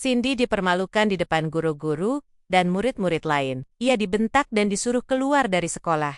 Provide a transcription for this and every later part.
Cindy dipermalukan di depan guru-guru dan murid-murid lain. Ia dibentak dan disuruh keluar dari sekolah.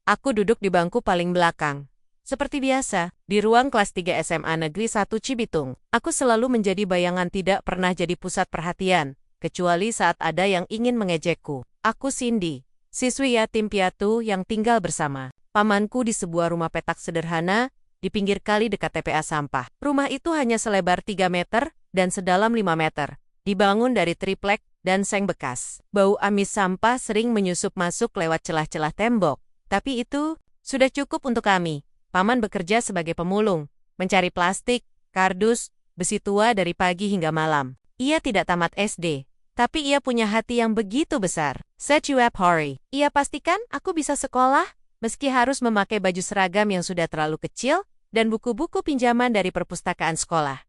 Aku duduk di bangku paling belakang. Seperti biasa, di ruang kelas 3 SMA Negeri 1 Cibitung, aku selalu menjadi bayangan tidak pernah jadi pusat perhatian, kecuali saat ada yang ingin mengejekku. Aku Cindy, siswi yatim piatu yang tinggal bersama pamanku di sebuah rumah petak sederhana di pinggir kali dekat TPA sampah. Rumah itu hanya selebar 3 meter dan sedalam 5 meter, dibangun dari triplek dan seng bekas. Bau amis sampah sering menyusup masuk lewat celah-celah tembok, tapi itu sudah cukup untuk kami. Paman bekerja sebagai pemulung, mencari plastik, kardus, besi tua dari pagi hingga malam. Ia tidak tamat SD, tapi ia punya hati yang begitu besar. Setiap hari, ia pastikan aku bisa sekolah, meski harus memakai baju seragam yang sudah terlalu kecil dan buku-buku pinjaman dari perpustakaan sekolah.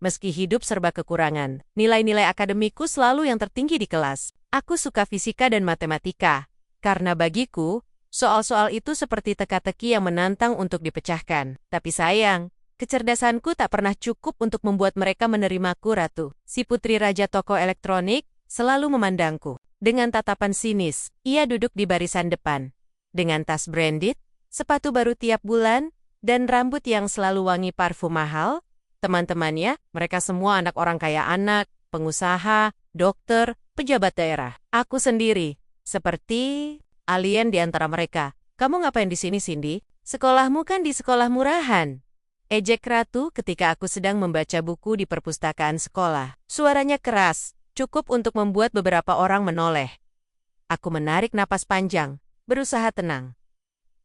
Meski hidup serba kekurangan, nilai-nilai akademiku selalu yang tertinggi di kelas. Aku suka fisika dan matematika, karena bagiku, soal-soal itu seperti teka-teki yang menantang untuk dipecahkan. Tapi sayang, kecerdasanku tak pernah cukup untuk membuat mereka menerimaku ratu. Si putri raja toko elektronik selalu memandangku dengan tatapan sinis. Ia duduk di barisan depan, dengan tas branded, sepatu baru tiap bulan, dan rambut yang selalu wangi parfum mahal. Teman-temannya, mereka semua anak orang kaya anak, pengusaha, dokter, pejabat daerah. Aku sendiri, seperti alien di antara mereka. Kamu ngapain di sini, Cindy? Sekolahmu kan di sekolah murahan. Ejek ratu ketika aku sedang membaca buku di perpustakaan sekolah. Suaranya keras, cukup untuk membuat beberapa orang menoleh. Aku menarik napas panjang, berusaha tenang.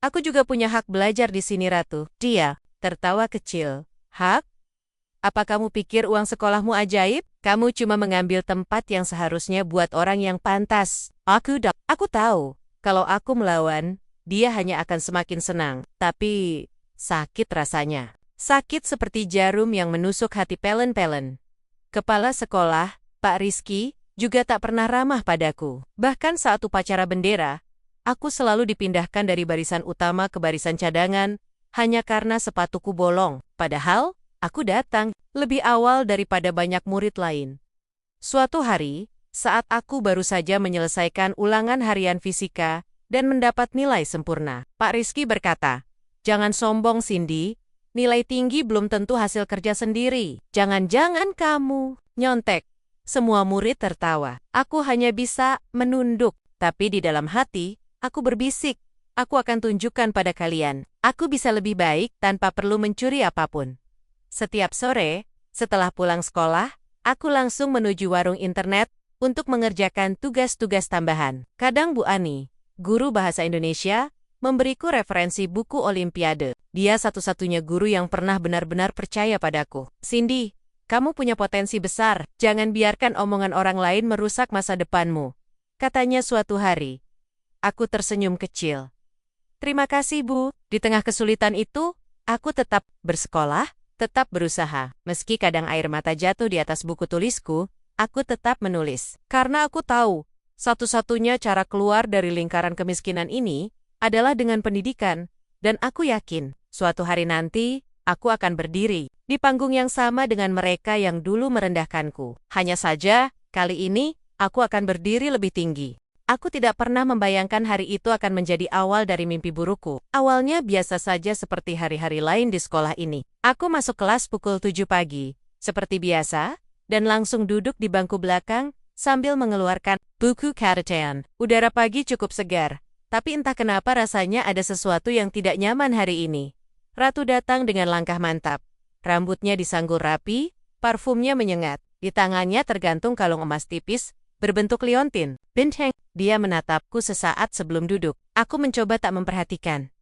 Aku juga punya hak belajar di sini, Ratu. Dia tertawa kecil. Hak? Apa kamu pikir uang sekolahmu ajaib? Kamu cuma mengambil tempat yang seharusnya buat orang yang pantas. Aku tahu. Kalau aku melawan, dia hanya akan semakin senang. Tapi, sakit rasanya. Sakit seperti jarum yang menusuk hati pelen-pelen. Kepala sekolah, Pak Rizky, juga tak pernah ramah padaku. Bahkan saat upacara bendera, aku selalu dipindahkan dari barisan utama ke barisan cadangan, hanya karena sepatuku bolong. Padahal, aku datang lebih awal daripada banyak murid lain. Suatu hari, saat aku baru saja menyelesaikan ulangan harian fisika dan mendapat nilai sempurna, Pak Rizky berkata, "Jangan sombong, Cindy. Nilai tinggi belum tentu hasil kerja sendiri. Jangan-jangan kamu nyontek." Semua murid tertawa. Aku hanya bisa menunduk, tapi di dalam hati, aku berbisik, "Aku akan tunjukkan pada kalian. Aku bisa lebih baik tanpa perlu mencuri apapun." Setiap sore, setelah pulang sekolah, aku langsung menuju warung internet untuk mengerjakan tugas-tugas tambahan. Kadang Bu Ani, guru bahasa Indonesia, memberiku referensi buku Olimpiade. Dia satu-satunya guru yang pernah benar-benar percaya padaku. "Cindy, kamu punya potensi besar. Jangan biarkan omongan orang lain merusak masa depanmu," katanya suatu hari. Aku tersenyum kecil. "Terima kasih, Bu." Di tengah kesulitan itu, aku tetap bersekolah, tetap berusaha. Meski kadang air mata jatuh di atas buku tulisku, aku tetap menulis. Karena aku tahu, satu-satunya cara keluar dari lingkaran kemiskinan ini adalah dengan pendidikan, dan aku yakin, suatu hari nanti, aku akan berdiri di panggung yang sama dengan mereka yang dulu merendahkanku. Hanya saja, kali ini, aku akan berdiri lebih tinggi. Aku tidak pernah membayangkan hari itu akan menjadi awal dari mimpi burukku. Awalnya biasa saja seperti hari-hari lain di sekolah ini. Aku masuk kelas pukul 7 pagi, seperti biasa, dan langsung duduk di bangku belakang sambil mengeluarkan buku catatan. Udara pagi cukup segar, tapi entah kenapa rasanya ada sesuatu yang tidak nyaman hari ini. Ratu datang dengan langkah mantap. Rambutnya disanggul rapi, parfumnya menyengat. Di tangannya tergantung kalung emas tipis, berbentuk liontin. "Bintang." Dia menatapku sesaat sebelum duduk. Aku mencoba tak memperhatikan.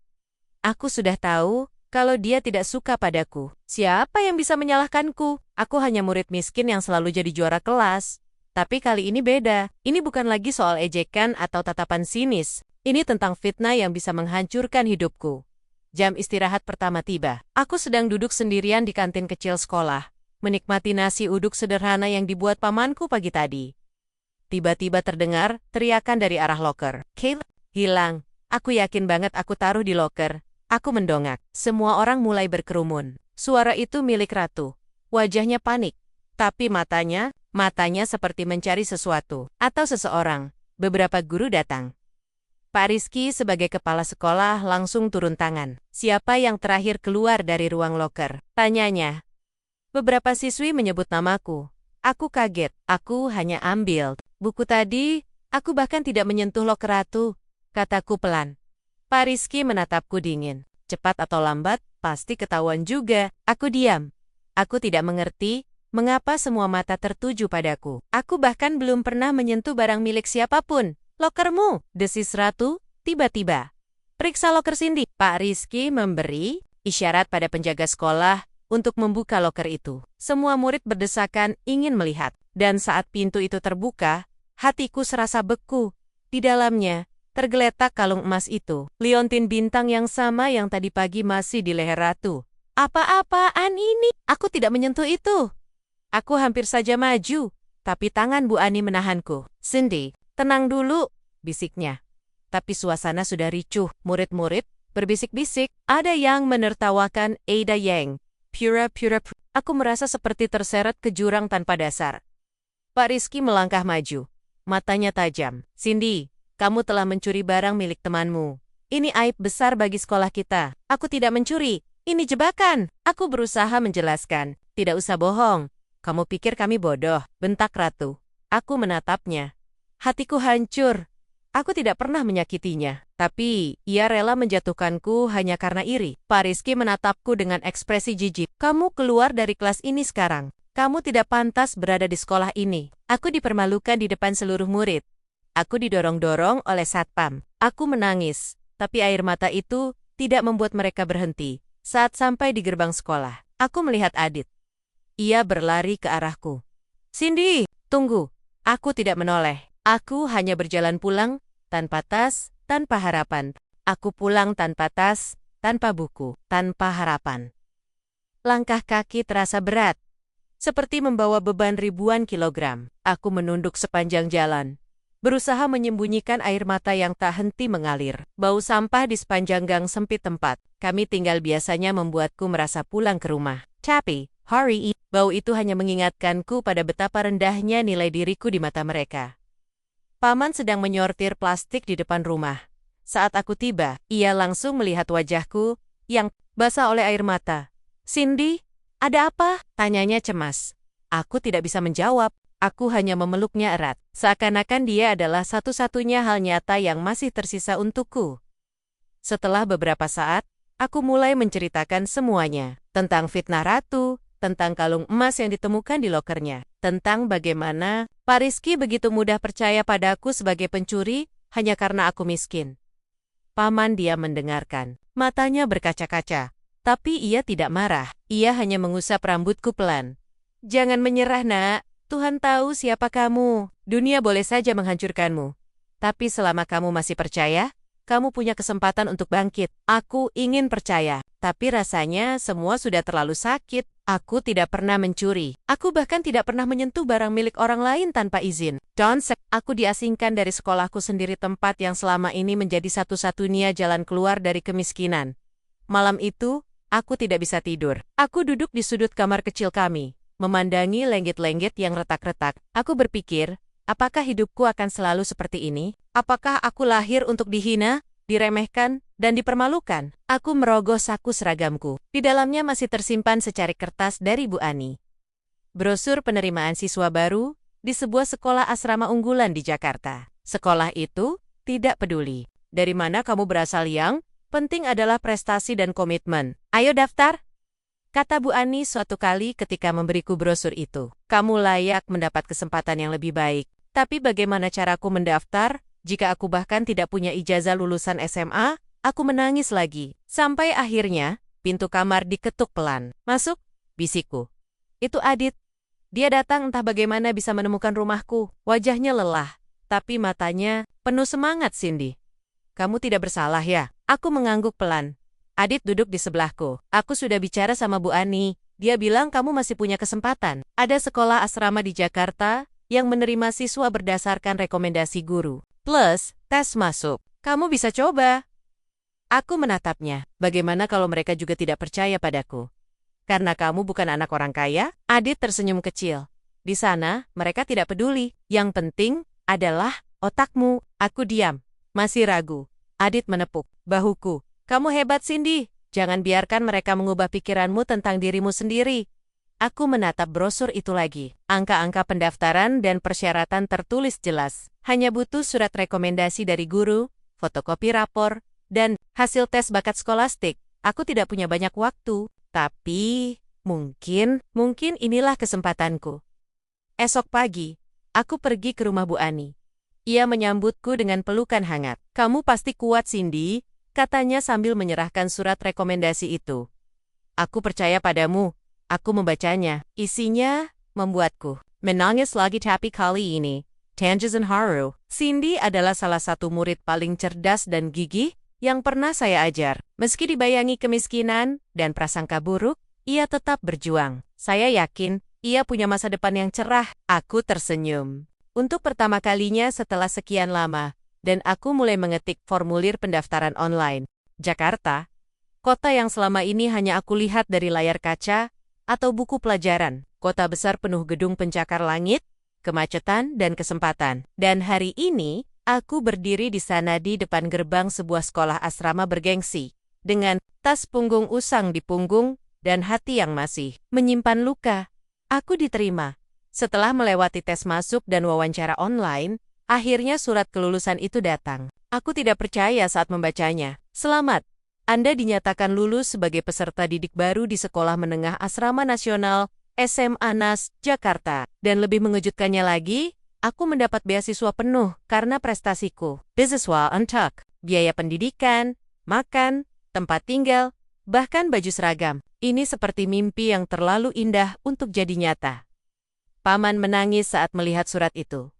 Aku sudah tahu kalau dia tidak suka padaku. Siapa yang bisa menyalahkanku? Aku hanya murid miskin yang selalu jadi juara kelas. Tapi kali ini beda. Ini bukan lagi soal ejekan atau tatapan sinis. Ini tentang fitnah yang bisa menghancurkan hidupku. Jam istirahat pertama tiba. Aku sedang duduk sendirian di kantin kecil sekolah, menikmati nasi uduk sederhana yang dibuat pamanku pagi tadi. Tiba-tiba terdengar teriakan dari arah loker. "Kayla, hilang." Aku yakin banget aku taruh di loker. Aku mendongak. Semua orang mulai berkerumun. Suara itu milik Ratu. Wajahnya panik. Tapi matanya seperti mencari sesuatu atau seseorang. Beberapa guru datang. Pak Rizky sebagai kepala sekolah langsung turun tangan. Siapa yang terakhir keluar dari ruang loker? Tanyanya. Beberapa siswi menyebut namaku. Aku kaget. Aku hanya ambil buku tadi. Aku bahkan tidak menyentuh loker ratu, kataku pelan. Pak Rizky menatapku dingin. Cepat atau lambat, pasti ketahuan juga. Aku diam. Aku tidak mengerti mengapa semua mata tertuju padaku. Aku bahkan belum pernah menyentuh barang milik siapapun. Lokermu, desis ratu, tiba-tiba. Periksa loker Cindy. Pak Rizky memberi isyarat pada penjaga sekolah untuk membuka loker itu. Semua murid berdesakan ingin melihat. Dan saat pintu itu terbuka, hatiku serasa beku. Di dalamnya, tergeletak kalung emas itu. Liontin bintang yang sama yang tadi pagi masih di leher ratu. Apa-apaan ini? Aku tidak menyentuh itu. Aku hampir saja maju, tapi tangan Bu Ani menahanku. Cindy, tenang dulu, bisiknya. Tapi suasana sudah ricuh. Murid-murid berbisik-bisik. Ada yang menertawakan Ada Yang. Pura. Aku merasa seperti terseret ke jurang tanpa dasar. Pak Rizky melangkah maju. Matanya tajam. Cindy, kamu telah mencuri barang milik temanmu. Ini aib besar bagi sekolah kita. Aku tidak mencuri. Ini jebakan. Aku berusaha menjelaskan. Tidak usah bohong. Kamu pikir kami bodoh, bentak ratu. Aku menatapnya. Hatiku hancur. Aku tidak pernah menyakitinya. Tapi, ia rela menjatuhkanku hanya karena iri. Pak Rizky menatapku dengan ekspresi jijik. Kamu keluar dari kelas ini sekarang. Kamu tidak pantas berada di sekolah ini. Aku dipermalukan di depan seluruh murid. Aku didorong-dorong oleh satpam. Aku menangis. Tapi air mata itu tidak membuat mereka berhenti. Saat sampai di gerbang sekolah, aku melihat Adit. Ia berlari ke arahku. Cindy, tunggu. Aku tidak menoleh. Aku hanya berjalan pulang, tanpa tas, tanpa harapan. Aku pulang tanpa tas, tanpa buku, tanpa harapan. Langkah kaki terasa berat. Seperti membawa beban ribuan kilogram. Aku menunduk sepanjang jalan. Berusaha menyembunyikan air mata yang tak henti mengalir. Bau sampah di sepanjang gang sempit tempat kami tinggal biasanya membuatku merasa pulang ke rumah. Tapi, bau itu hanya mengingatkanku pada betapa rendahnya nilai diriku di mata mereka. Paman sedang menyortir plastik di depan rumah. Saat aku tiba, ia langsung melihat wajahku yang basah oleh air mata. Cindy, ada apa? Tanyanya cemas. Aku tidak bisa menjawab. Aku hanya memeluknya erat. Seakan-akan dia adalah satu-satunya hal nyata yang masih tersisa untukku. Setelah beberapa saat, aku mulai menceritakan semuanya. Tentang fitnah ratu, tentang kalung emas yang ditemukan di lokernya, tentang bagaimana Pak Rizky begitu mudah percaya padaku sebagai pencuri hanya karena aku miskin. Paman dia mendengarkan, matanya berkaca-kaca, tapi ia tidak marah. Ia hanya mengusap rambutku pelan. Jangan menyerah, nak. Tuhan tahu siapa kamu. Dunia boleh saja menghancurkanmu. Tapi selama kamu masih percaya, kamu punya kesempatan untuk bangkit. Aku ingin percaya, tapi rasanya semua sudah terlalu sakit. Aku tidak pernah mencuri. Aku bahkan tidak pernah menyentuh barang milik orang lain tanpa izin. Aku diasingkan dari sekolahku sendiri, tempat yang selama ini menjadi satu-satunya jalan keluar dari kemiskinan. Malam itu, aku tidak bisa tidur. Aku duduk di sudut kamar kecil kami, memandangi lenggit-lenggit yang retak-retak. Aku berpikir, apakah hidupku akan selalu seperti ini? Apakah aku lahir untuk dihina, diremehkan, dan dipermalukan? Aku merogoh saku seragamku. Di dalamnya masih tersimpan secarik kertas dari Bu Ani. Brosur penerimaan siswa baru di sebuah sekolah asrama unggulan di Jakarta. Sekolah itu tidak peduli dari mana kamu berasal, yang penting adalah prestasi dan komitmen. Ayo daftar, kata Bu Ani suatu kali ketika memberiku brosur itu. Kamu layak mendapat kesempatan yang lebih baik. Tapi bagaimana caraku mendaftar jika aku bahkan tidak punya ijazah lulusan SMA? Aku menangis lagi. Sampai akhirnya, pintu kamar diketuk pelan. Masuk, bisikku. Itu Adit. Dia datang entah bagaimana bisa menemukan rumahku. Wajahnya lelah, tapi matanya penuh semangat. Cindy, kamu tidak bersalah ya? Aku mengangguk pelan. Adit duduk di sebelahku. Aku sudah bicara sama Bu Ani. Dia bilang kamu masih punya kesempatan. Ada sekolah asrama di Jakarta yang menerima siswa berdasarkan rekomendasi guru. Plus, tes masuk. Kamu bisa coba. Aku menatapnya. Bagaimana kalau mereka juga tidak percaya padaku? Karena kamu bukan anak orang kaya? Adit tersenyum kecil. Di sana, mereka tidak peduli. Yang penting adalah otakmu. Aku diam. Masih ragu. Adit menepuk bahuku. Kamu hebat, Cindy. Jangan biarkan mereka mengubah pikiranmu tentang dirimu sendiri. Aku menatap brosur itu lagi. Angka-angka pendaftaran dan persyaratan tertulis jelas. Hanya butuh surat rekomendasi dari guru, fotokopi rapor, dan hasil tes bakat skolastik. Aku tidak punya banyak waktu, tapi mungkin inilah kesempatanku. Esok pagi, aku pergi ke rumah Bu Ani. Ia menyambutku dengan pelukan hangat. Kamu pasti kuat, Cindy, katanya sambil menyerahkan surat rekomendasi itu. Aku percaya padamu. Aku membacanya. Isinya membuatku menangis lagi, tapi kali ini Tanjizan haru. Cindy adalah salah satu murid paling cerdas dan gigih yang pernah saya ajar. Meski dibayangi kemiskinan dan prasangka buruk, ia tetap berjuang. Saya yakin ia punya masa depan yang cerah. Aku tersenyum. Untuk pertama kalinya setelah sekian lama, dan aku mulai mengetik formulir pendaftaran online. Jakarta, kota yang selama ini hanya aku lihat dari layar kaca atau buku pelajaran. Kota besar penuh gedung pencakar langit, kemacetan, dan kesempatan. Dan hari ini, aku berdiri di sana di depan gerbang sebuah sekolah asrama bergengsi, dengan tas punggung usang di punggung dan hati yang masih menyimpan luka. Aku diterima. Setelah melewati tes masuk dan wawancara online, akhirnya surat kelulusan itu datang. Aku tidak percaya saat membacanya. Selamat, Anda dinyatakan lulus sebagai peserta didik baru di Sekolah Menengah Asrama Nasional SMA NAS, Jakarta. Dan lebih mengejutkannya lagi, aku mendapat beasiswa penuh karena prestasiku. Beasiswa untuk biaya pendidikan, makan, tempat tinggal, bahkan baju seragam. Ini seperti mimpi yang terlalu indah untuk jadi nyata. Paman menangis saat melihat surat itu.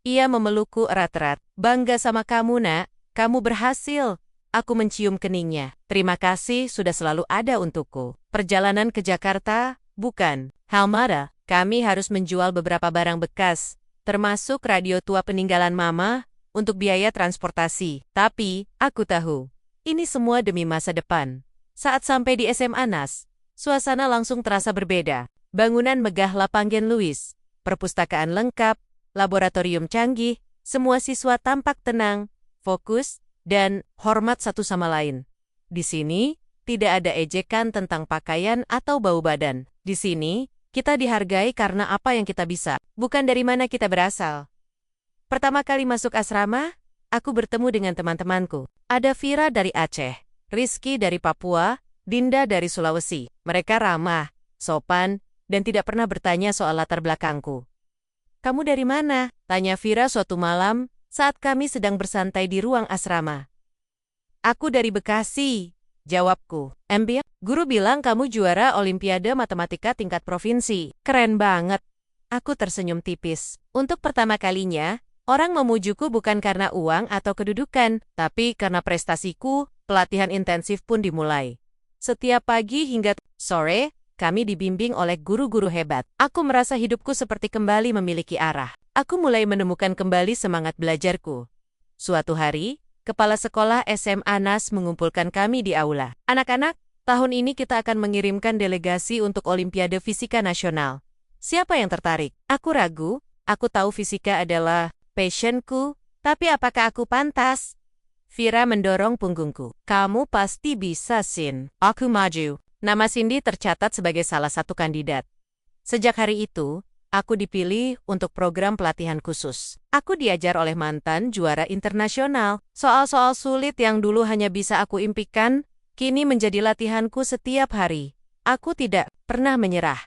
Ia memelukku erat-erat. Bangga sama kamu, nak. Kamu berhasil. Aku mencium keningnya. Terima kasih sudah selalu ada untukku. Perjalanan ke Jakarta, bukan. Halmada, kami harus menjual beberapa barang bekas, termasuk radio tua peninggalan Mama, untuk biaya transportasi. Tapi, aku tahu, ini semua demi masa depan. Saat sampai di SMA NAS, suasana langsung terasa berbeda. Bangunan megah Lapanggen Louis, perpustakaan lengkap, laboratorium canggih, semua siswa tampak tenang, fokus, dan hormat satu sama lain. Di sini, tidak ada ejekan tentang pakaian atau bau badan. Di sini, kita dihargai karena apa yang kita bisa, bukan dari mana kita berasal. Pertama kali masuk asrama, aku bertemu dengan teman-temanku. Ada Vira dari Aceh, Rizky dari Papua, Dinda dari Sulawesi. Mereka ramah, sopan, dan tidak pernah bertanya soal latar belakangku. Kamu dari mana? Tanya Vira suatu malam saat kami sedang bersantai di ruang asrama. Aku dari Bekasi, jawabku. MBA? Guru bilang kamu juara Olimpiade Matematika tingkat provinsi. Keren banget. Aku tersenyum tipis. Untuk pertama kalinya, orang memujuku bukan karena uang atau kedudukan, tapi karena prestasiku. Pelatihan intensif pun dimulai. Setiap pagi hingga sore, kami dibimbing oleh guru-guru hebat. Aku merasa hidupku seperti kembali memiliki arah. Aku mulai menemukan kembali semangat belajarku. Suatu hari, kepala sekolah SMA NAS mengumpulkan kami di aula. Anak-anak, tahun ini kita akan mengirimkan delegasi untuk Olimpiade Fisika Nasional. Siapa yang tertarik? Aku ragu, aku tahu fisika adalah passionku, tapi apakah aku pantas? Vira mendorong punggungku. Kamu pasti bisa, Sin. Aku maju. Nama Cindy tercatat sebagai salah satu kandidat. Sejak hari itu, aku dipilih untuk program pelatihan khusus. Aku diajar oleh mantan juara internasional. Soal-soal sulit yang dulu hanya bisa aku impikan, kini menjadi latihanku setiap hari. Aku tidak pernah menyerah.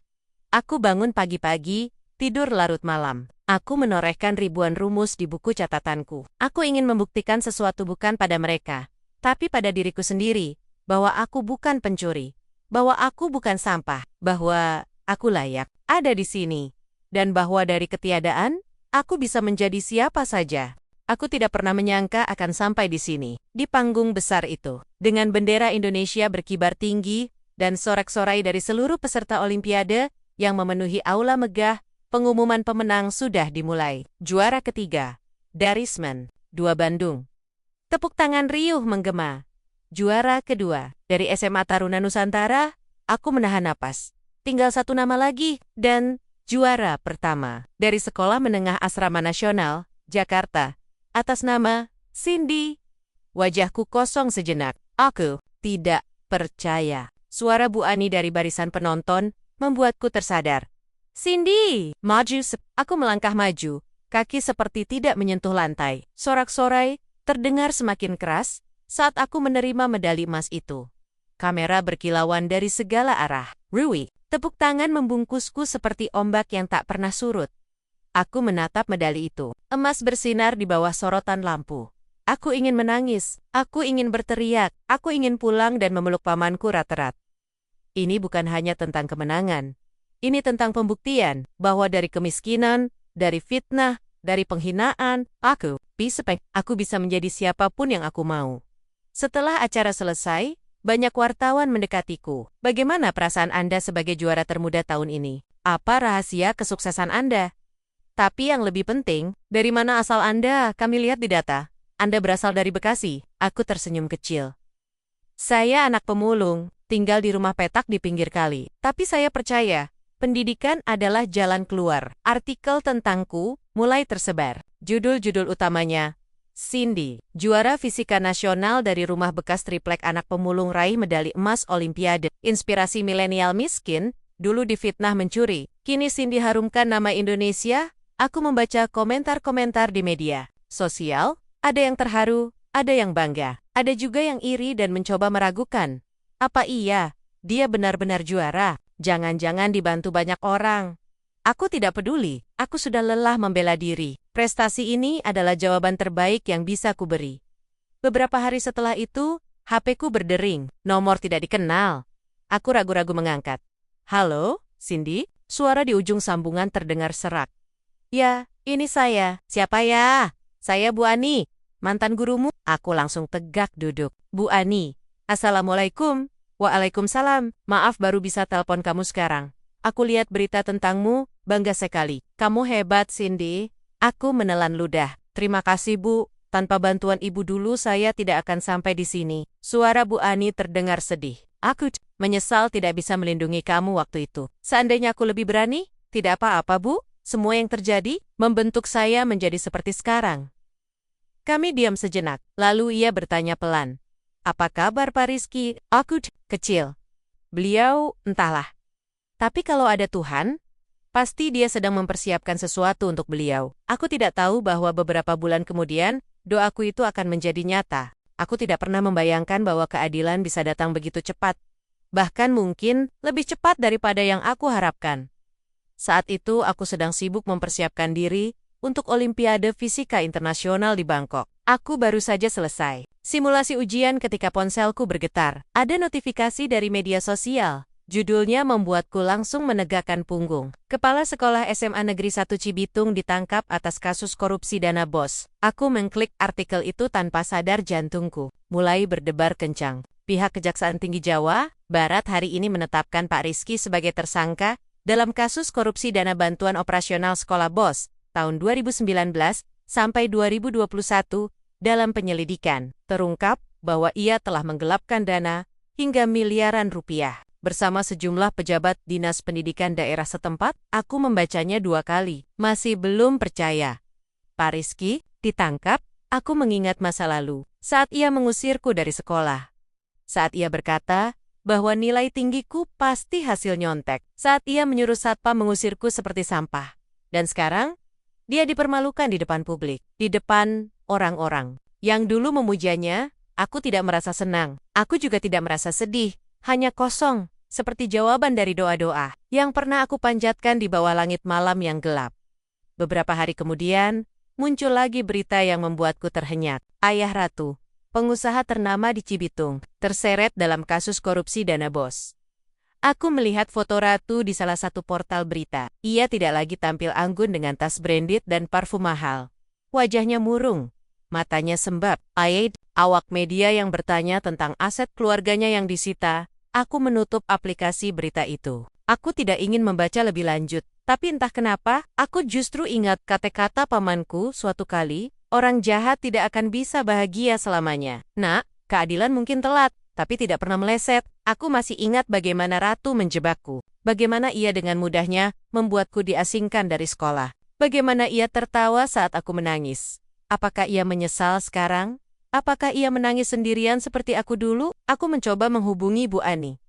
Aku bangun pagi-pagi, tidur larut malam. Aku menorehkan ribuan rumus di buku catatanku. Aku ingin membuktikan sesuatu bukan pada mereka, tapi pada diriku sendiri, bahwa aku bukan pencuri, bahwa aku bukan sampah, bahwa aku layak ada di sini. Dan bahwa dari ketiadaan, aku bisa menjadi siapa saja. Aku tidak pernah menyangka akan sampai di sini, di panggung besar itu. Dengan bendera Indonesia berkibar tinggi, dan sorak-sorai dari seluruh peserta Olimpiade yang memenuhi aula megah, pengumuman pemenang sudah dimulai. Juara ketiga, Darisman, 2 Bandung. Tepuk tangan riuh menggema. Juara kedua, dari SMA Taruna Nusantara, Aku menahan napas. Tinggal satu nama lagi, dan juara pertama. Dari Sekolah Menengah Asrama Nasional, Jakarta. Atas nama Cindy. Wajahku kosong sejenak. Aku tidak percaya. Suara Bu Ani dari barisan penonton membuatku tersadar. Cindy, maju. Aku melangkah maju. Kaki seperti tidak menyentuh lantai. Sorak-sorai terdengar semakin keras saat aku menerima medali emas itu. Kamera berkilauan dari segala arah. Rui, tepuk tangan membungkusku seperti ombak yang tak pernah surut. Aku menatap medali itu. Emas bersinar di bawah sorotan lampu. Aku ingin menangis. Aku ingin berteriak. Aku ingin pulang dan memeluk pamanku erat-erat. Ini bukan hanya tentang kemenangan. Ini tentang pembuktian bahwa dari kemiskinan, dari fitnah, dari penghinaan, aku bisa menjadi siapapun yang aku mau. Setelah acara selesai, banyak wartawan mendekatiku. Bagaimana perasaan Anda sebagai juara termuda tahun ini? Apa rahasia kesuksesan Anda? Tapi yang lebih penting, dari mana asal Anda? Kami lihat di data. Anda berasal dari Bekasi. Aku tersenyum kecil. Saya anak pemulung, tinggal di rumah petak di pinggir kali. Tapi saya percaya, pendidikan adalah jalan keluar. Artikel tentangku mulai tersebar. Judul-judul utamanya, Cindy, juara fisika nasional dari rumah bekas triplek anak pemulung raih medali emas Olimpiade. Inspirasi milenial miskin, dulu difitnah mencuri. Kini Cindy harumkan nama Indonesia. Aku membaca komentar-komentar di media sosial. Ada yang terharu, ada yang bangga. Ada juga yang iri dan mencoba meragukan. Apa iya, dia benar-benar juara? Jangan-jangan dibantu banyak orang. Aku tidak peduli, aku sudah lelah membela diri. Prestasi ini adalah jawaban terbaik yang bisa kuberi. Beberapa hari setelah itu, HP-ku berdering, nomor tidak dikenal. Aku ragu-ragu mengangkat. Halo, Cindy? Suara di ujung sambungan terdengar serak. Ya, ini saya. Siapa ya? Saya Bu Ani, mantan gurumu. Aku langsung tegak duduk. Bu Ani, Assalamualaikum. Waalaikumsalam, maaf baru bisa telepon kamu sekarang. Aku lihat berita tentangmu, bangga sekali. Kamu hebat, Cindy. Aku menelan ludah. Terima kasih, Bu. Tanpa bantuan ibu dulu saya tidak akan sampai di sini. Suara Bu Ani terdengar sedih. Aku menyesal tidak bisa melindungi kamu waktu itu. Seandainya aku lebih berani, tidak apa-apa, Bu. Semua yang terjadi membentuk saya menjadi seperti sekarang. Kami diam sejenak, lalu ia bertanya pelan. Apa kabar Pak Rizky? Aku kecil. Beliau, entahlah. Tapi kalau ada Tuhan, pasti dia sedang mempersiapkan sesuatu untuk beliau. Aku tidak tahu bahwa beberapa bulan kemudian, doaku itu akan menjadi nyata. Aku tidak pernah membayangkan bahwa keadilan bisa datang begitu cepat. Bahkan mungkin lebih cepat daripada yang aku harapkan. Saat itu aku sedang sibuk mempersiapkan diri untuk Olimpiade Fisika Internasional di Bangkok. Aku baru saja selesai simulasi ujian ketika ponselku bergetar. Ada notifikasi dari media sosial. Judulnya membuatku langsung menegakkan punggung. Kepala Sekolah SMA Negeri 1 Cibitung ditangkap atas kasus korupsi dana BOS. Aku mengklik artikel itu tanpa sadar jantungku mulai berdebar kencang. Pihak Kejaksaan Tinggi Jawa Barat hari ini menetapkan Pak Rizky sebagai tersangka dalam kasus korupsi dana bantuan operasional sekolah BOS tahun 2019 sampai 2021 dalam penyelidikan. Terungkap bahwa ia telah menggelapkan dana hingga miliaran rupiah. Bersama sejumlah pejabat Dinas Pendidikan daerah setempat, aku membacanya 2 kali. Masih belum percaya. Pak Rizky ditangkap, aku mengingat masa lalu. Saat ia mengusirku dari sekolah. Saat ia berkata bahwa nilai tinggiku pasti hasil nyontek. Saat ia menyuruh satpam mengusirku seperti sampah. Dan sekarang, dia dipermalukan di depan publik. Di depan orang-orang. Yang dulu memujanya, aku tidak merasa senang. Aku juga tidak merasa sedih. Hanya kosong, seperti jawaban dari doa-doa yang pernah aku panjatkan di bawah langit malam yang gelap. Beberapa hari kemudian, muncul lagi berita yang membuatku terhenyak. Ayah Ratu, pengusaha ternama di Cibitung, terseret dalam kasus korupsi dana BOS. Aku melihat foto Ratu di salah satu portal berita. Ia tidak lagi tampil anggun dengan tas branded dan parfum mahal. Wajahnya murung, matanya sembab. Awak media yang bertanya tentang aset keluarganya yang disita. Aku menutup aplikasi berita itu. Aku tidak ingin membaca lebih lanjut. Tapi entah kenapa, aku justru ingat kata-kata pamanku suatu kali, orang jahat tidak akan bisa bahagia selamanya. Nak, keadilan mungkin telat, tapi tidak pernah meleset. Aku masih ingat bagaimana Ratu menjebakku. Bagaimana ia dengan mudahnya membuatku diasingkan dari sekolah. Bagaimana ia tertawa saat aku menangis. Apakah ia menyesal sekarang? Apakah ia menangis sendirian seperti aku dulu? Aku mencoba menghubungi Bu Ani.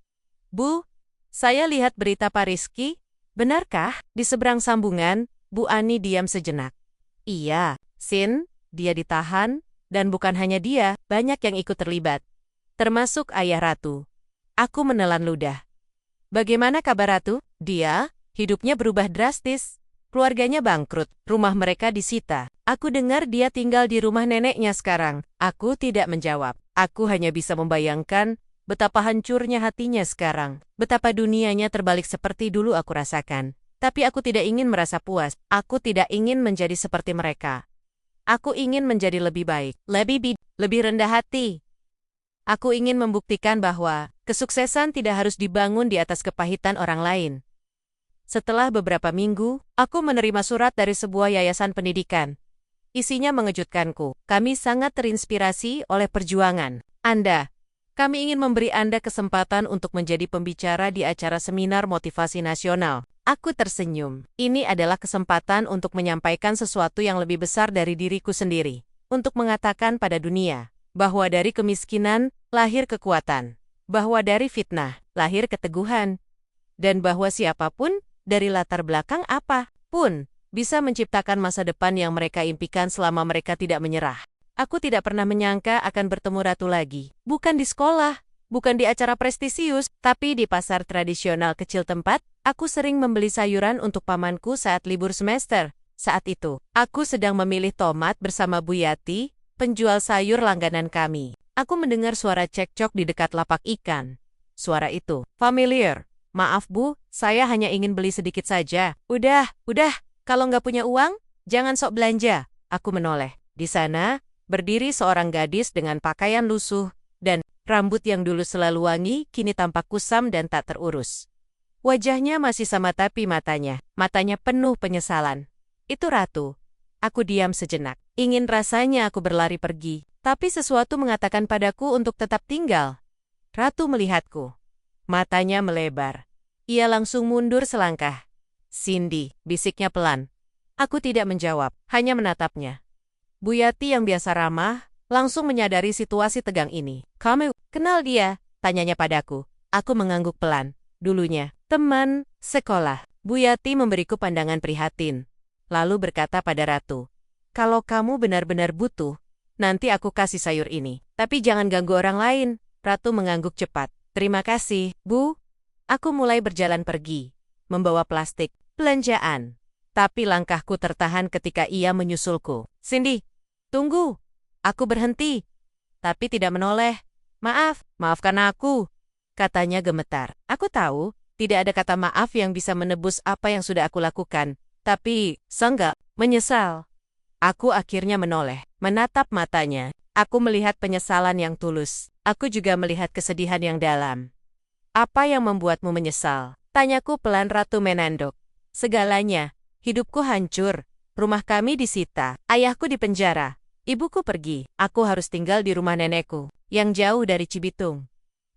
Bu, saya lihat berita Pak Rizky. Benarkah? Di seberang sambungan, Bu Ani diam sejenak. Iya, Sin, dia ditahan, dan bukan hanya dia, banyak yang ikut terlibat. Termasuk ayah Ratu. Aku menelan ludah. Bagaimana kabar Ratu? Dia, hidupnya berubah drastis. Keluarganya bangkrut, rumah mereka disita. Aku dengar dia tinggal di rumah neneknya sekarang. Aku tidak menjawab. Aku hanya bisa membayangkan betapa hancurnya hatinya sekarang. Betapa dunianya terbalik seperti dulu aku rasakan. Tapi aku tidak ingin merasa puas. Aku tidak ingin menjadi seperti mereka. Aku ingin menjadi lebih baik, lebih rendah hati. Aku ingin membuktikan bahwa kesuksesan tidak harus dibangun di atas kepahitan orang lain. Setelah beberapa minggu, aku menerima surat dari sebuah yayasan pendidikan. Isinya mengejutkanku. Kami sangat terinspirasi oleh perjuangan Anda. Kami ingin memberi Anda kesempatan untuk menjadi pembicara di acara seminar motivasi nasional. Aku tersenyum. Ini adalah kesempatan untuk menyampaikan sesuatu yang lebih besar dari diriku sendiri. Untuk mengatakan pada dunia bahwa dari kemiskinan lahir kekuatan, bahwa dari fitnah lahir keteguhan, dan bahwa siapapun dari latar belakang apa pun bisa menciptakan masa depan yang mereka impikan selama mereka tidak menyerah. Aku tidak pernah menyangka akan bertemu Ratu lagi. Bukan di sekolah, bukan di acara prestisius, tapi di pasar tradisional kecil tempat. Aku sering membeli sayuran untuk pamanku saat libur semester. Saat itu, aku sedang memilih tomat bersama Bu Yati, penjual sayur langganan kami. Aku mendengar suara cekcok di dekat lapak ikan. Suara itu familiar. Maaf Bu, saya hanya ingin beli sedikit saja. Udah, kalau nggak punya uang, jangan sok belanja. Aku menoleh. Di sana, berdiri seorang gadis dengan pakaian lusuh, dan rambut yang dulu selalu wangi, kini tampak kusam dan tak terurus. Wajahnya masih sama tapi matanya penuh penyesalan. Itu Ratu. Aku diam sejenak. Ingin rasanya aku berlari pergi, tapi sesuatu mengatakan padaku untuk tetap tinggal. Ratu melihatku. Matanya melebar. Ia langsung mundur selangkah. Cindy, bisiknya pelan. Aku tidak menjawab, hanya menatapnya. Bu Yati yang biasa ramah, langsung menyadari situasi tegang ini. Kamu kenal dia? Tanyanya padaku. Aku mengangguk pelan. Dulunya, teman sekolah. Bu Yati memberiku pandangan prihatin. Lalu berkata pada Ratu, kalau kamu benar-benar butuh, nanti aku kasih sayur ini. Tapi jangan ganggu orang lain. Ratu mengangguk cepat. Terima kasih, Bu. Aku mulai berjalan pergi, membawa plastik, belanjaan. Tapi langkahku tertahan ketika ia menyusulku. Cindy, tunggu. Aku berhenti, tapi tidak menoleh. Maafkan aku, katanya gemetar. Aku tahu, tidak ada kata maaf yang bisa menebus apa yang sudah aku lakukan. Tapi, seenggak, menyesal. Aku akhirnya menoleh, menatap matanya. Aku melihat penyesalan yang tulus. Aku juga melihat kesedihan yang dalam. Apa yang membuatmu menyesal? Tanyaku pelan. Ratu menanduk. Segalanya. Hidupku hancur. Rumah kami disita. Ayahku dipenjara. Ibuku pergi. Aku harus tinggal di rumah nenekku, yang jauh dari Cibitung.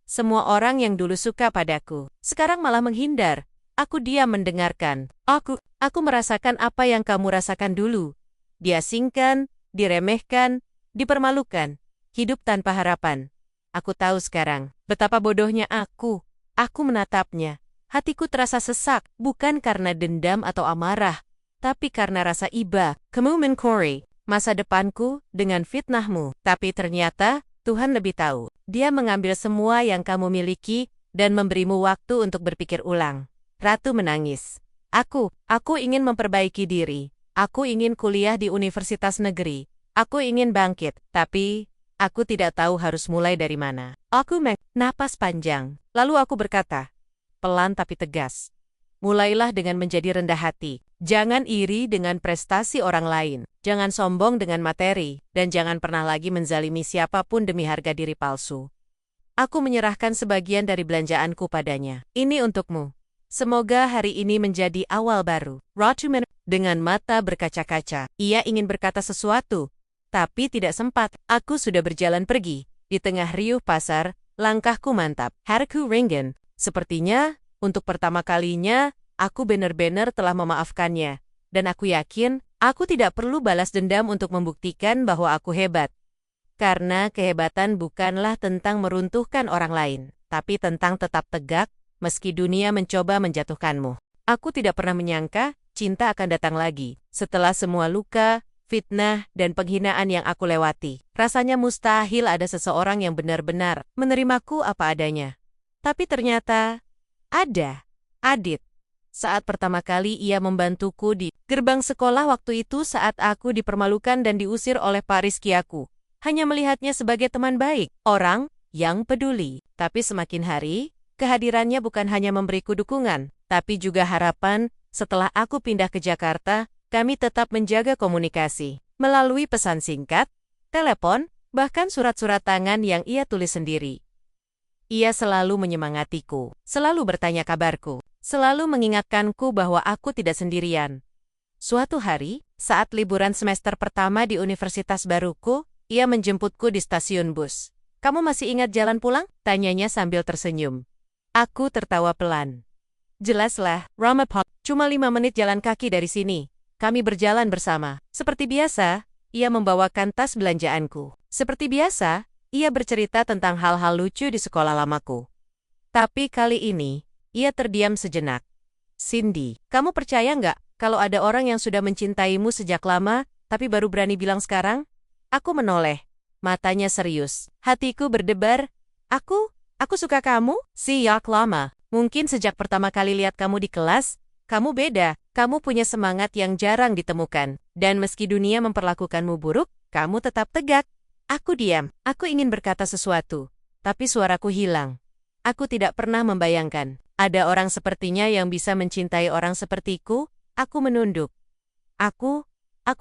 Semua orang yang dulu suka padaku, sekarang malah menghindar. Aku diam mendengarkan. Aku merasakan apa yang kamu rasakan dulu. Diasingkan, diremehkan, dipermalukan. Hidup tanpa harapan. Aku tahu sekarang, betapa bodohnya aku. Aku menatapnya. Hatiku terasa sesak, bukan karena dendam atau amarah, tapi karena rasa iba. Kamu mencuri masa depanku dengan fitnahmu. Tapi ternyata, Tuhan lebih tahu. Dia mengambil semua yang kamu miliki, dan memberimu waktu untuk berpikir ulang. Ratu menangis. Aku ingin memperbaiki diri. Aku ingin kuliah di universitas negeri. Aku ingin bangkit, tapi aku tidak tahu harus mulai dari mana. Aku napas panjang. Lalu aku berkata, pelan tapi tegas. Mulailah dengan menjadi rendah hati. Jangan iri dengan prestasi orang lain. Jangan sombong dengan materi. Dan jangan pernah lagi menzalimi siapapun demi harga diri palsu. Aku menyerahkan sebagian dari belanjaanku padanya. Ini untukmu. Semoga hari ini menjadi awal baru. Ratu dengan mata berkaca-kaca. Ia ingin berkata sesuatu, tapi tidak sempat. Aku sudah berjalan pergi. Di tengah riuh pasar, Langkahku mantap. Hatiku ringin. Sepertinya, untuk pertama kalinya, aku benar-benar telah memaafkannya. Dan aku yakin, aku tidak perlu balas dendam untuk membuktikan bahwa aku hebat. Karena kehebatan bukanlah tentang meruntuhkan orang lain, tapi tentang tetap tegak, meski dunia mencoba menjatuhkanmu. Aku tidak pernah menyangka, cinta akan datang lagi. Setelah semua luka, fitnah, dan penghinaan yang aku lewati. Rasanya mustahil ada seseorang yang benar-benar menerimaku apa adanya. Tapi ternyata, ada. Adit. Saat pertama kali ia membantuku di gerbang sekolah waktu itu saat aku dipermalukan dan diusir oleh Pak Rizky, aku hanya melihatnya sebagai teman baik, orang yang peduli. Tapi semakin hari, kehadirannya bukan hanya memberiku dukungan, tapi juga harapan. Setelah aku pindah ke Jakarta, kami tetap menjaga komunikasi. Melalui pesan singkat, telepon, bahkan surat-surat tangan yang ia tulis sendiri. Ia selalu menyemangatiku, selalu bertanya kabarku, selalu mengingatkanku bahwa aku tidak sendirian. Suatu hari, saat liburan semester pertama di universitas baruku, ia menjemputku di stasiun bus. "Kamu masih ingat jalan pulang?" tanyanya sambil tersenyum. Aku tertawa pelan. "Jelaslah, Rama Pak, cuma 5 menit jalan kaki dari sini. Kami berjalan bersama. Seperti biasa, ia membawakan tas belanjaanku. Seperti biasa, ia bercerita tentang hal-hal lucu di sekolah lamaku. Tapi kali ini, ia terdiam sejenak. "Cindy, kamu percaya nggak kalau ada orang yang sudah mencintaimu sejak lama, tapi baru berani bilang sekarang?" Aku menoleh. Matanya serius. Hatiku berdebar. Aku suka kamu? Sejak lama. Mungkin sejak pertama kali lihat kamu di kelas, kamu beda. Kamu punya semangat yang jarang ditemukan. Dan meski dunia memperlakukanmu buruk, kamu tetap tegak. Aku diam. Aku ingin berkata sesuatu. Tapi suaraku hilang. Aku tidak pernah membayangkan. Ada orang sepertinya yang bisa mencintai orang sepertiku. Aku menunduk. Aku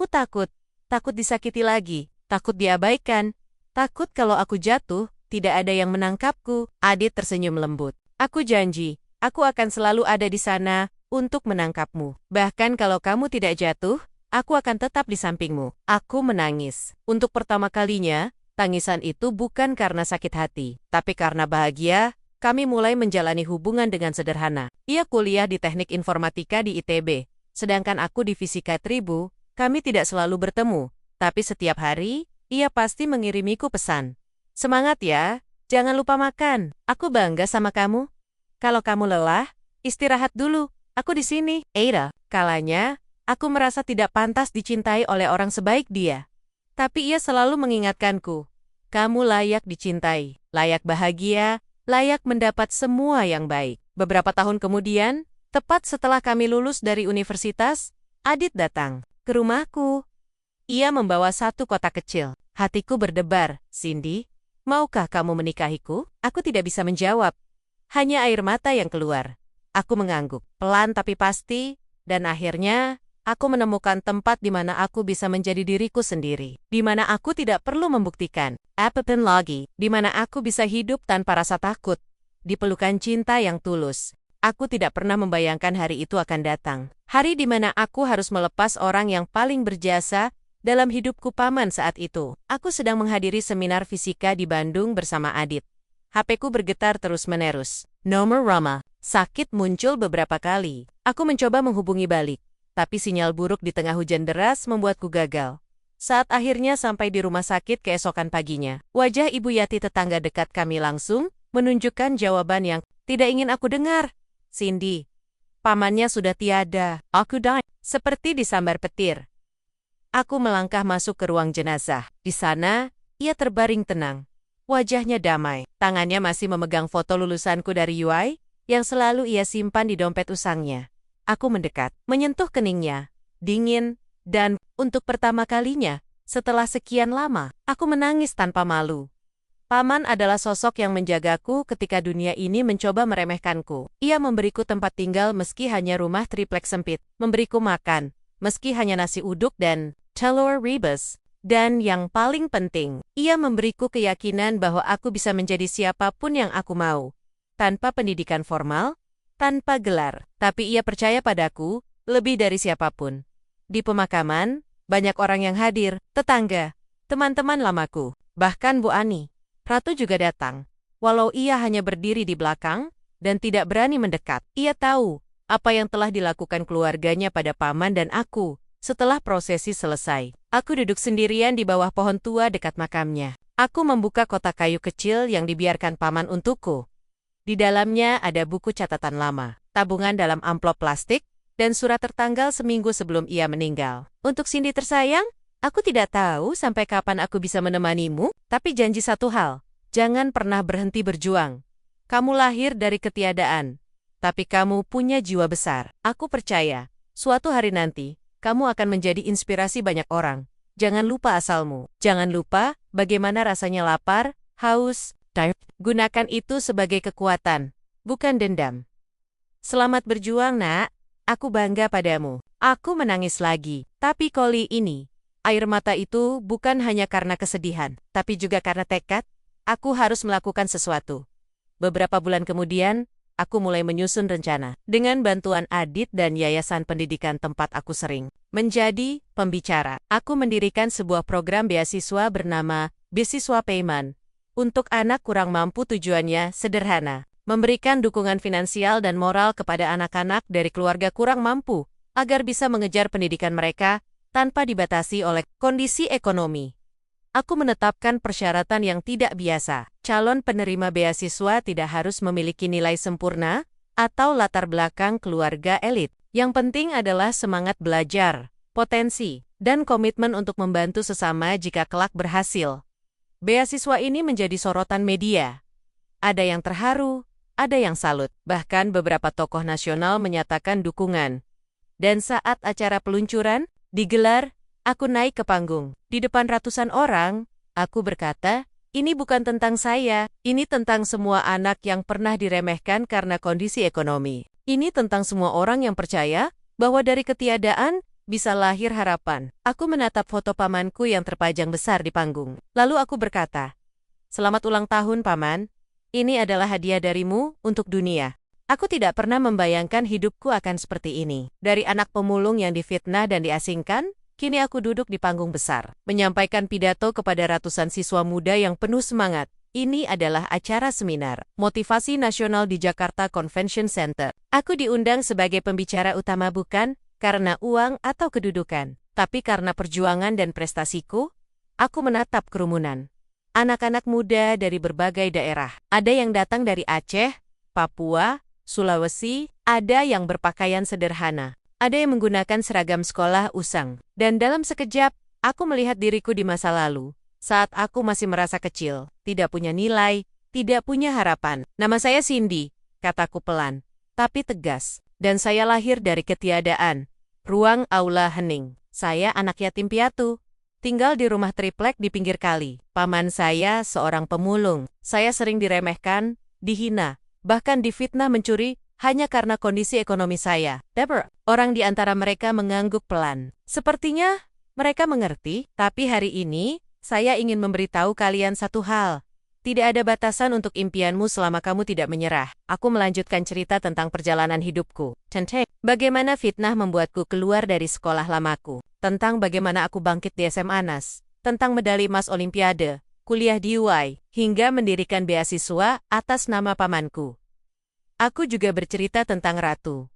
takut. Takut disakiti lagi. Takut diabaikan. Takut kalau aku jatuh, tidak ada yang menangkapku. Adit tersenyum lembut. Aku janji, aku akan selalu ada di sana untuk menangkapmu. Bahkan kalau kamu tidak jatuh, aku akan tetap di sampingmu. Aku menangis. Untuk pertama kalinya, tangisan itu bukan karena sakit hati, tapi karena bahagia. Kami mulai menjalani hubungan dengan sederhana. Ia kuliah di teknik informatika di ITB, sedangkan aku di fisika tribu. Kami tidak selalu bertemu, tapi setiap hari, ia pasti mengirimiku pesan. "Semangat ya, jangan lupa makan. Aku bangga sama kamu. Kalau kamu lelah, istirahat dulu. Aku di sini." Ada kalanya, aku merasa tidak pantas dicintai oleh orang sebaik dia. Tapi ia selalu mengingatkanku, "Kamu layak dicintai, layak bahagia, layak mendapat semua yang baik." Beberapa tahun kemudian, tepat setelah kami lulus dari universitas, Adit datang ke rumahku. Ia membawa satu kotak kecil. Hatiku berdebar. "Cindy, maukah kamu menikahiku?" Aku tidak bisa menjawab. Hanya air mata yang keluar. Aku mengangguk, pelan tapi pasti, dan akhirnya, aku menemukan tempat di mana aku bisa menjadi diriku sendiri. Di mana aku tidak perlu membuktikan apapun lagi. Di mana aku bisa hidup tanpa rasa takut. Di pelukan cinta yang tulus. Aku tidak pernah membayangkan hari itu akan datang. Hari di mana aku harus melepas orang yang paling berjasa dalam hidupku, paman saat itu. Aku sedang menghadiri seminar fisika di Bandung bersama Adit. HP-ku bergetar terus-menerus. Nomor Rama. Sakit muncul beberapa kali. Aku mencoba menghubungi balik. Tapi sinyal buruk di tengah hujan deras membuatku gagal. Saat akhirnya sampai di rumah sakit keesokan paginya, wajah Ibu Yati tetangga dekat kami langsung menunjukkan jawaban yang tidak ingin aku dengar. "Cindy, pamannya sudah tiada." Aku die. Seperti disambar petir. Aku melangkah masuk ke ruang jenazah. Di sana, ia terbaring tenang. Wajahnya damai. Tangannya masih memegang foto lulusanku dari UI, yang selalu ia simpan di dompet usangnya. Aku mendekat, menyentuh keningnya. Dingin, dan, untuk pertama kalinya, setelah sekian lama, aku menangis tanpa malu. Paman adalah sosok yang menjagaku ketika dunia ini mencoba meremehkanku. Ia memberiku tempat tinggal meski hanya rumah triplek sempit. Memberiku makan, meski hanya nasi uduk dan telur rebus. Dan yang paling penting, ia memberiku keyakinan bahwa aku bisa menjadi siapapun yang aku mau. Tanpa pendidikan formal, tanpa gelar. Tapi ia percaya padaku, lebih dari siapapun. Di pemakaman, banyak orang yang hadir, tetangga, teman-teman lamaku, bahkan Bu Ani. Ratu juga datang. walau ia hanya berdiri di belakang dan tidak berani mendekat. Ia tahu apa yang telah dilakukan keluarganya pada paman dan aku. Setelah prosesi selesai, aku duduk sendirian di bawah pohon tua dekat makamnya. Aku membuka kotak kayu kecil yang dibiarkan paman untukku. Di dalamnya ada buku catatan lama, tabungan dalam amplop plastik, dan surat tertanggal seminggu sebelum ia meninggal. Untuk Cindy tersayang, aku tidak tahu sampai kapan aku bisa menemanimu, tapi janji satu hal, jangan pernah berhenti berjuang. Kamu lahir dari ketiadaan, tapi kamu punya jiwa besar. Aku percaya, suatu hari nanti, kamu akan menjadi inspirasi banyak orang. Jangan lupa asalmu. Jangan lupa bagaimana rasanya lapar, haus, dan gunakan itu sebagai kekuatan, bukan dendam. Selamat berjuang, nak. Aku bangga padamu. Aku menangis lagi. Tapi kali ini, air mata itu bukan hanya karena kesedihan, tapi juga karena tekad. Aku harus melakukan sesuatu. Beberapa bulan kemudian, aku mulai menyusun rencana. Dengan bantuan Adit dan yayasan pendidikan tempat aku sering menjadi pembicara, aku mendirikan sebuah program beasiswa bernama Beasiswa Payman. Untuk anak kurang mampu tujuannya sederhana, memberikan dukungan finansial dan moral kepada anak-anak dari keluarga kurang mampu, agar bisa mengejar pendidikan mereka tanpa dibatasi oleh kondisi ekonomi. Aku menetapkan persyaratan yang tidak biasa. Calon penerima beasiswa tidak harus memiliki nilai sempurna atau latar belakang keluarga elit. Yang penting adalah semangat belajar, potensi, dan komitmen untuk membantu sesama jika kelak berhasil. Beasiswa ini menjadi sorotan media. Ada yang terharu, ada yang salut. Bahkan beberapa tokoh nasional menyatakan dukungan. Dan saat acara peluncuran digelar, aku naik ke panggung. Di depan ratusan orang, aku berkata, ini bukan tentang saya, ini tentang semua anak yang pernah diremehkan karena kondisi ekonomi. Ini tentang semua orang yang percaya bahwa dari ketiadaan bisa lahir harapan. Aku menatap foto pamanku yang terpajang besar di panggung. Lalu aku berkata, selamat ulang tahun, Paman. Ini adalah hadiah darimu untuk dunia. Aku tidak pernah membayangkan hidupku akan seperti ini. Dari anak pemulung yang difitnah dan diasingkan, kini aku duduk di panggung besar, menyampaikan pidato kepada ratusan siswa muda yang penuh semangat. Ini adalah acara seminar motivasi nasional di Jakarta Convention Center. Aku diundang sebagai pembicara utama bukan karena uang atau kedudukan, tapi karena perjuangan dan prestasiku. Aku menatap kerumunan. Anak-anak muda dari berbagai daerah. Ada yang datang dari Aceh, Papua, Sulawesi, ada yang berpakaian sederhana. Ada yang menggunakan seragam sekolah usang. Dan dalam sekejap, aku melihat diriku di masa lalu. Saat aku masih merasa kecil, tidak punya nilai, tidak punya harapan. Nama saya Cindy, kataku pelan, tapi tegas. Dan saya lahir dari ketiadaan. Ruang aula hening. Saya anak yatim piatu. Tinggal di rumah triplek di pinggir kali. Paman saya seorang pemulung. Saya sering diremehkan, dihina, bahkan difitnah mencuri hanya karena kondisi ekonomi saya. Orang di antara mereka mengangguk pelan. Sepertinya mereka mengerti, tapi hari ini saya ingin memberitahu kalian satu hal. Tidak ada batasan untuk impianmu selama kamu tidak menyerah. Aku melanjutkan cerita tentang perjalanan hidupku. Bagaimana fitnah membuatku keluar dari sekolah lamaku. Tentang bagaimana aku bangkit di SMA NAS. Tentang medali emas Olimpiade, kuliah di UI, hingga mendirikan beasiswa atas nama pamanku. Aku juga bercerita tentang Ratu.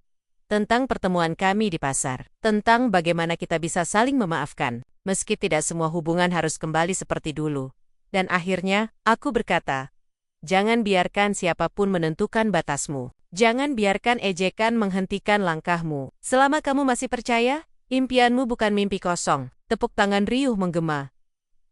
Tentang pertemuan kami di pasar. Tentang bagaimana kita bisa saling memaafkan. Meski tidak semua hubungan harus kembali seperti dulu. Dan akhirnya, aku berkata, jangan biarkan siapapun menentukan batasmu. Jangan biarkan ejekan menghentikan langkahmu. Selama kamu masih percaya, impianmu bukan mimpi kosong. Tepuk tangan riuh menggema.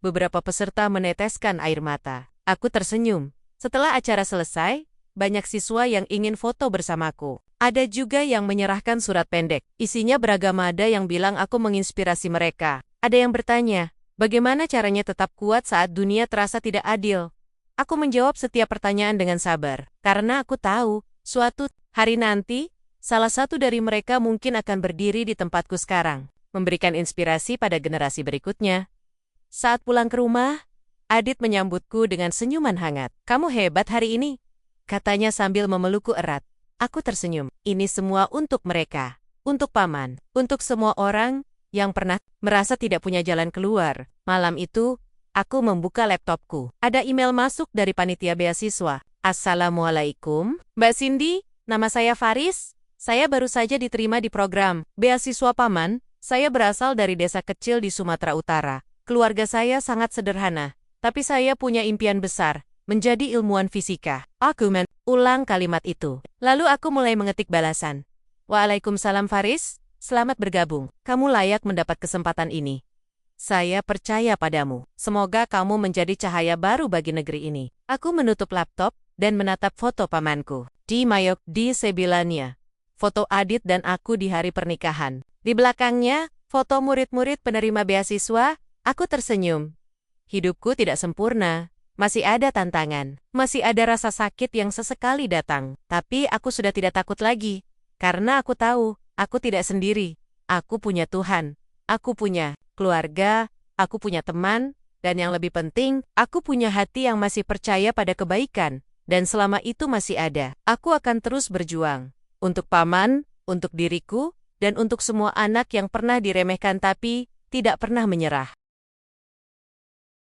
Beberapa peserta meneteskan air mata. Aku tersenyum. Setelah acara selesai, banyak siswa yang ingin foto bersamaku. Ada juga yang menyerahkan surat pendek. Isinya beragam, ada yang bilang aku menginspirasi mereka. Ada yang bertanya, bagaimana caranya tetap kuat saat dunia terasa tidak adil? Aku menjawab setiap pertanyaan dengan sabar. Karena aku tahu, suatu hari nanti, salah satu dari mereka mungkin akan berdiri di tempatku sekarang. Memberikan inspirasi pada generasi berikutnya. Saat pulang ke rumah, Adit menyambutku dengan senyuman hangat. Kamu hebat hari ini, katanya sambil memelukku erat. Aku tersenyum. Ini semua untuk mereka. Untuk paman. Untuk semua orang yang pernah merasa tidak punya jalan keluar. Malam itu, aku membuka laptopku. Ada email masuk dari panitia beasiswa. Assalamualaikum, Mbak Cindy, nama saya Faris. Saya baru saja diterima di program beasiswa Paman. Saya berasal dari desa kecil di Sumatera Utara. Keluarga saya sangat sederhana, tapi saya punya impian besar, menjadi ilmuwan fisika. Aku ulang kalimat itu. Lalu aku mulai mengetik balasan. Waalaikumsalam Faris, selamat bergabung. Kamu layak mendapat kesempatan ini. Saya percaya padamu. Semoga kamu menjadi cahaya baru bagi negeri ini. Aku menutup laptop dan menatap foto pamanku. Di Mayok di Sebilania. Foto Adit dan aku di hari pernikahan. Di belakangnya, foto murid-murid penerima beasiswa. Aku tersenyum. Hidupku tidak sempurna. Masih ada tantangan. Masih ada rasa sakit yang sesekali datang. Tapi aku sudah tidak takut lagi. Karena aku tahu, aku tidak sendiri. Aku punya Tuhan. Aku punya keluarga. Aku punya teman. Dan yang lebih penting, aku punya hati yang masih percaya pada kebaikan. Dan selama itu masih ada, aku akan terus berjuang. Untuk Paman, untuk diriku, dan untuk semua anak yang pernah diremehkan tapi tidak pernah menyerah.